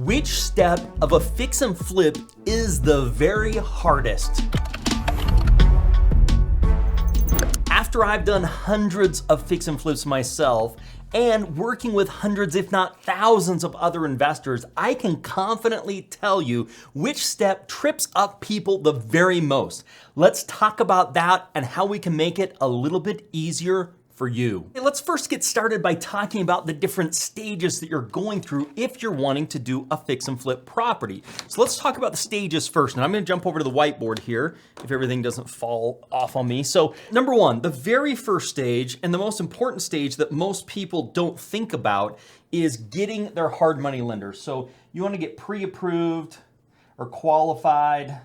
Which step of a fix and flip is the very hardest? After I've done hundreds of fix and flips myself and working with hundreds, if not thousands of other investors, I can confidently tell you which step trips up people the very most. Let's talk about that and how we can make it a little bit easier for you. Let's first get started by talking about the different stages that you're going through if you're wanting to do a fix and flip property. So let's talk about the stages first, and I'm gonna jump over to the whiteboard here if everything doesn't fall off on me. So number one, the very first stage and the most important stage that most people don't think about is getting their hard money lender. So you wanna get pre-approved or qualified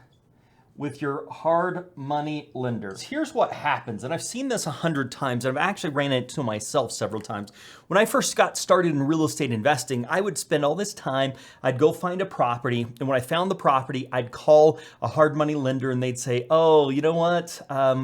with your hard money lender. Here's what happens, and I've seen this 100 times, and I've actually ran into it myself several times. When I first got started in real estate investing, I would spend all this time, I'd go find a property, and when I found the property, I'd call a hard money lender and they'd say, oh, you know what,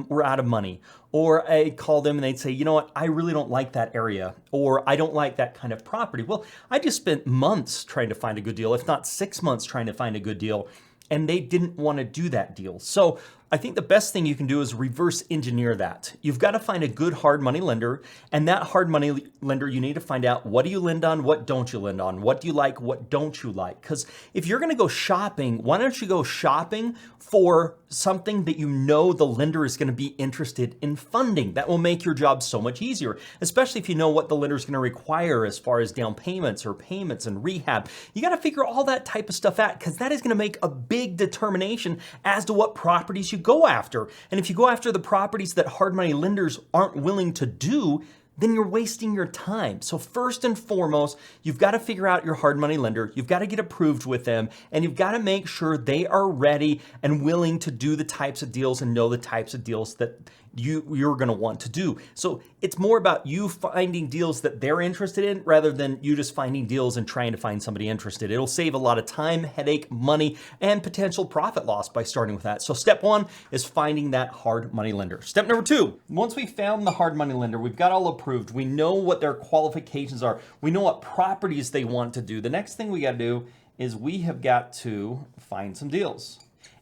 we're out of money. Or I'd call them and they'd say, you know what, I really don't like that area, or I don't like that kind of property. Well, I just spent months trying to find a good deal, if not 6 months trying to find a good deal, and they didn't want to do that deal. So I think the best thing you can do is reverse engineer that. You've got to find a good hard money lender, and that hard money lender, you need to find out, what do you lend on, what don't you lend on, what do you like, what don't you like? Because if you're going to go shopping, why don't you go shopping for something that you know the lender is going to be interested in funding? That will make your job so much easier, especially if you know what the lender is going to require as far as down payments or payments and rehab. You got to figure all that type of stuff out, because that is going to make a big determination as to what properties you go after. And if you go after the properties that hard money lenders aren't willing to do, then you're wasting your time. So first and foremost, you've got to figure out your hard money lender. You've got to get approved with them, and you've got to make sure they are ready and willing to do the types of deals and know the types of deals that you're going to want to do. So it's more about you finding deals that they're interested in rather than you just finding deals and trying to find somebody interested. It'll save a lot of time, headache, money, and potential profit loss by starting with that. So step one is finding that hard money lender. Step number two, once we found the hard money lender, we've got all approved, we know what their qualifications are, we know what properties they want to do. The next thing we got to do is we have got to find some deals.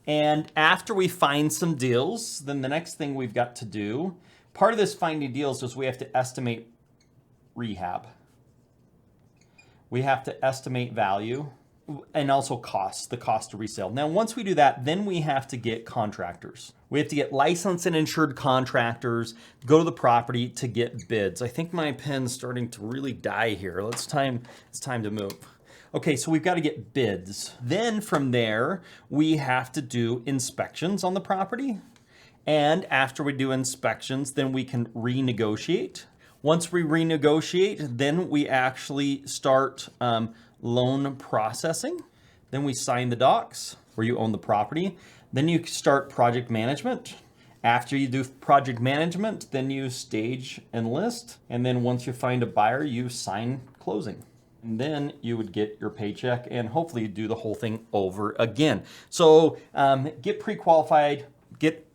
And after we find some deals, then the next thing we've got to do, part of this finding deals is we have to estimate rehab. We have to estimate value and also costs, the cost of resale. Now, once we do that, then we have to get contractors. We have to get licensed and insured contractors, go to the property to get bids. I think my pen's starting to really die here. It's time to move. Okay, so we've got to get bids. Then from there, we have to do inspections on the property. And after we do inspections, then we can renegotiate. Once we renegotiate, then we actually start loan processing. Then we sign the docs where you own the property. Then you start project management. After you do project management, then you stage and list. And then once you find a buyer, you sign closing. And then you would get your paycheck and hopefully do the whole thing over again. So get pre-qualified,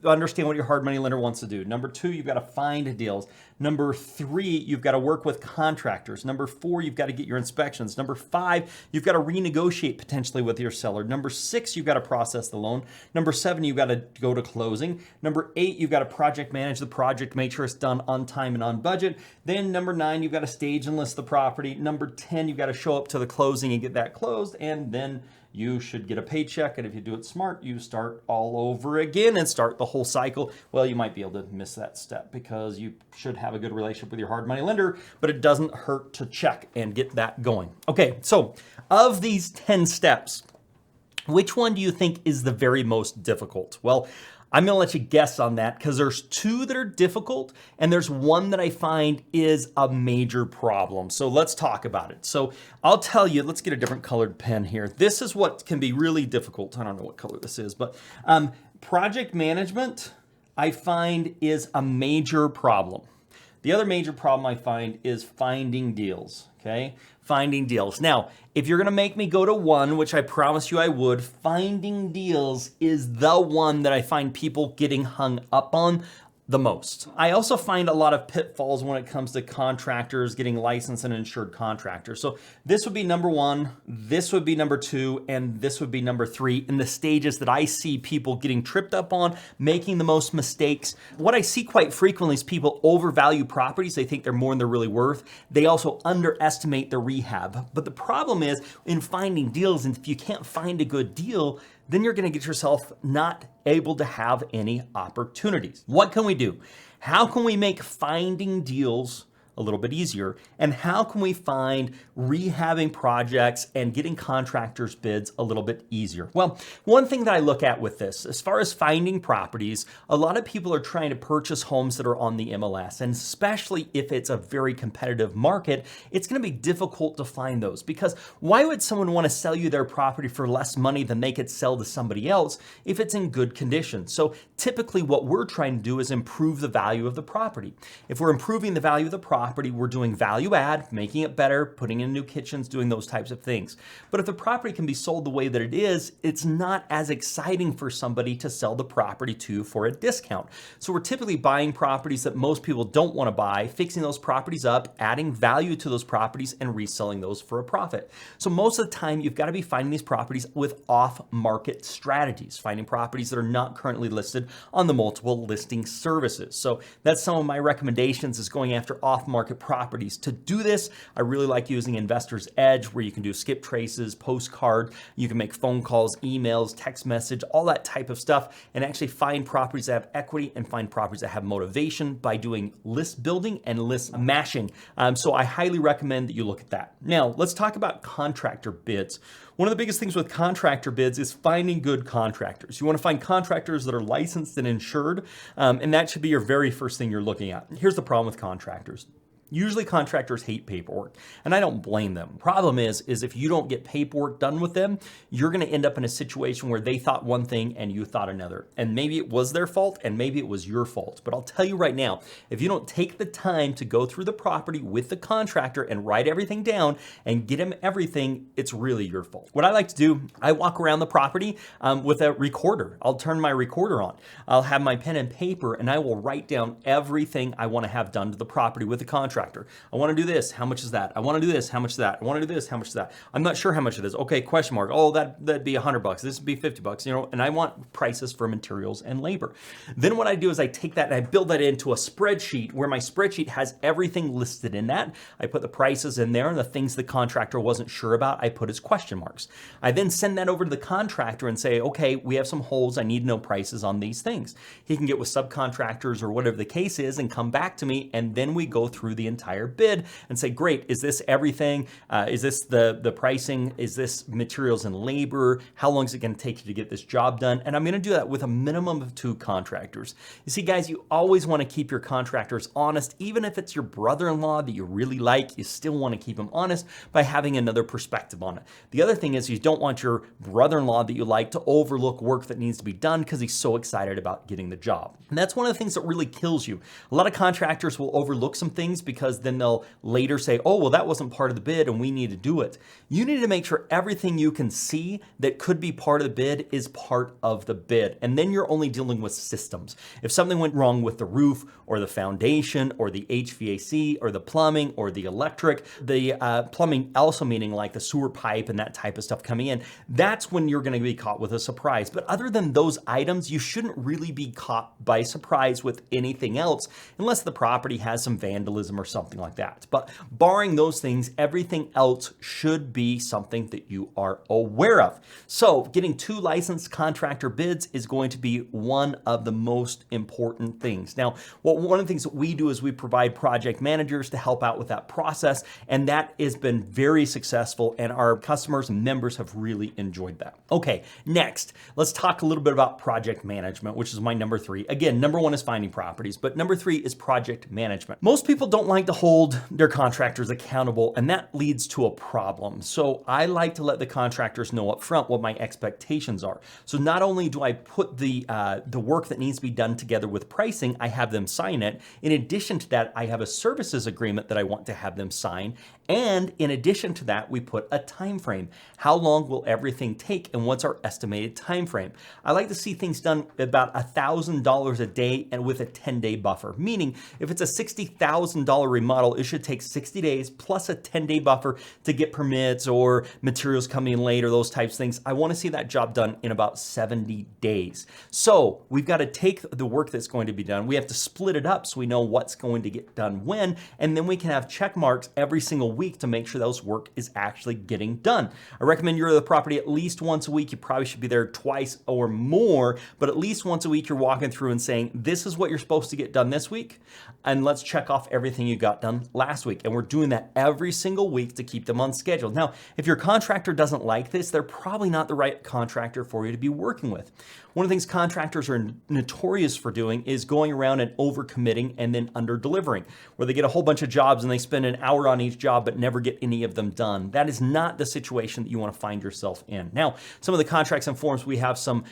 understand what your hard money lender wants to do. Number two, you've got to find deals. Number three, you've got to work with contractors. Number four, you've got to get your inspections. Number five, you've got to renegotiate potentially with your seller. Number six, you've got to process the loan. Number seven, you've got to go to closing. Number eight, you've got to project manage the project, make sure it's done on time and on budget. Then number nine, you've got to stage and list the property. Number 10, you've got to show up to the closing and get that closed. And then you should get a paycheck, and if you do it smart, you start all over again and start the whole cycle. Well, you might be able to miss that step because you should have a good relationship with your hard money lender, but it doesn't hurt to check and get that going. Okay, so of these 10 steps, which one do you think is the very most difficult? Well, I'm gonna let you guess on that because there's two that are difficult and there's one that I find is a major problem. So let's talk about it. So I'll tell you, let's get a different colored pen here. This is what can be really difficult. I don't know what color this is, but project management I find is a major problem. The other major problem I find is finding deals, okay? Finding deals. Now, if you're gonna make me go to one, which I promise you I would, finding deals is the one that I find people getting hung up on the most. I also find a lot of pitfalls when it comes to contractors getting licensed and insured contractors. So this would be number one, this would be number two, and this would be number three in the stages that I see people getting tripped up on, making the most mistakes. What I see quite frequently is people overvalue properties. They think they're more than they're really worth. They also underestimate the rehab. But the problem is in finding deals, and if you can't find a good deal, then you're gonna get yourself not able to have any opportunities. What can we do? How can we make finding deals a little bit easier? And how can we find rehabbing projects and getting contractors' bids a little bit easier? Well, one thing that I look at with this, as far as finding properties, a lot of people are trying to purchase homes that are on the MLS, and especially if it's a very competitive market, it's gonna be difficult to find those, because why would someone wanna sell you their property for less money than they could sell to somebody else if it's in good condition? So typically what we're trying to do is improve the value of the property. If we're improving the value of the property, we're doing value add, making it better, putting in new kitchens, doing those types of things. But if the property can be sold the way that it is, it's not as exciting for somebody to sell the property to for a discount. So we're typically buying properties that most people don't want to buy, fixing those properties up, adding value to those properties, and reselling those for a profit. So most of the time, you've got to be finding these properties with off-market strategies, finding properties that are not currently listed on the multiple listing services. So that's some of my recommendations, is going after off-market properties. To do this, I really like using Investor's Edge, where you can do skip traces, postcard, you can make phone calls, emails, text message, all that type of stuff, and actually find properties that have equity and find properties that have motivation by doing list building and list mashing. So I highly recommend that you look at that. Now, let's talk about contractor bids. One of the biggest things with contractor bids is finding good contractors. You want to find contractors that are licensed and insured, and that should be your very first thing you're looking at. Here's the problem with contractors. Usually contractors hate paperwork, and I don't blame them. Problem is if you don't get paperwork done with them, you're gonna end up in a situation where they thought one thing and you thought another. And maybe it was their fault and maybe it was your fault. But I'll tell you right now, if you don't take the time to go through the property with the contractor and write everything down and get him everything, it's really your fault. What I like to do, I walk around the property with a recorder. I'll turn my recorder on. I'll have my pen and paper, and I will write down everything I wanna have done to the property with the contractor. I want to do this. How much is that? I want to do this. How much is that? I want to do this. How much is that? I'm not sure how much it is. Okay, question mark. Oh, that'd be $100. This would be $50, you know, and I want prices for materials and labor. Then what I do is I take that and I build that into a spreadsheet, where my spreadsheet has everything listed in that. I put the prices in there, and the things the contractor wasn't sure about, I put as question marks. I then send that over to the contractor and say, okay, we have some holes. I need to know prices on these things. He can get with subcontractors or whatever the case is and come back to me, and then we go through the entire bid and say, great, is this everything? Is this the pricing? Is this materials and labor? How long is it going to take you to get this job done? And I'm going to do that with a minimum of 2 contractors. You see, guys, you always want to keep your contractors honest. Even if it's your brother-in-law that you really like, you still want to keep him honest by having another perspective on it. The other thing is, you don't want your brother-in-law that you like to overlook work that needs to be done because he's so excited about getting the job. And that's one of the things that really kills you. A lot of contractors will overlook some things because then they'll later say, oh, well, that wasn't part of the bid and we need to do it. You need to make sure everything you can see that could be part of the bid is part of the bid. And then you're only dealing with systems. If something went wrong with the roof or the foundation or the HVAC or the plumbing or the electric, the plumbing also meaning like the sewer pipe and that type of stuff coming in, that's when you're going to be caught with a surprise. But other than those items, you shouldn't really be caught by surprise with anything else unless the property has some vandalism or something like that. But barring those things, everything else should be something that you are aware of. So getting 2 licensed contractor bids is going to be one of the most important things. Now, one of the things that we do is we provide project managers to help out with that process, and that has been very successful, and our customers and members have really enjoyed that. Okay, next, let's talk a little bit about project management, which is my number 3. Again, number 1 is finding properties, but number 3 is project management. Most people don't like to hold their contractors accountable, and that leads to a problem. So I like to let the contractors know up front what my expectations are. So not only do I put the work that needs to be done together with pricing, I have them sign it. In addition to that, I have a services agreement that I want to have them sign, And in addition to that, we put a time frame. How long will everything take and what's our estimated time frame? I like to see things done about $1,000 a day and with a 10-day buffer, meaning if it's a $60,000 remodel, it should take 60 days plus a 10-day buffer to get permits or materials coming in late or those types of things. I want to see that job done in about 70 days. So we've got to take the work that's going to be done. We have to split it up so we know what's going to get done when, and then we can have check marks every single week to make sure those work is actually getting done. I recommend you're at the property at least once a week. You probably should be there twice or more, but at least once a week you're walking through and saying, this is what you're supposed to get done this week, and let's check off everything you got done last week. And we're doing that every single week to keep them on schedule. Now, if your contractor doesn't like this, they're probably not the right contractor for you to be working with. One of the things contractors are notorious for doing is going around and overcommitting and then under-delivering, where they get a whole bunch of jobs and they spend an hour on each job but never get any of them done. That is not the situation that you want to find yourself in. Now, some of the contracts and forms, we have some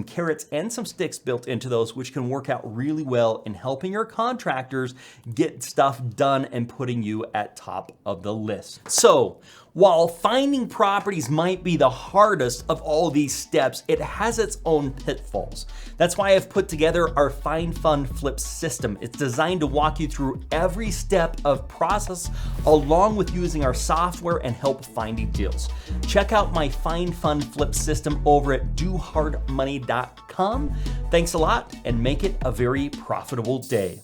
carrots and some sticks built into those, which can work out really well in helping your contractors get stuff done and putting you at top of the list. So, while finding properties might be the hardest of all these steps, it has its own pitfalls. That's why I've put together our Find Fund Flip system. It's designed to walk you through every step of process along with using our software and help finding deals. Check out my Find Fund Flip system over at dohardmoney.com. Thanks a lot and make it a very profitable day.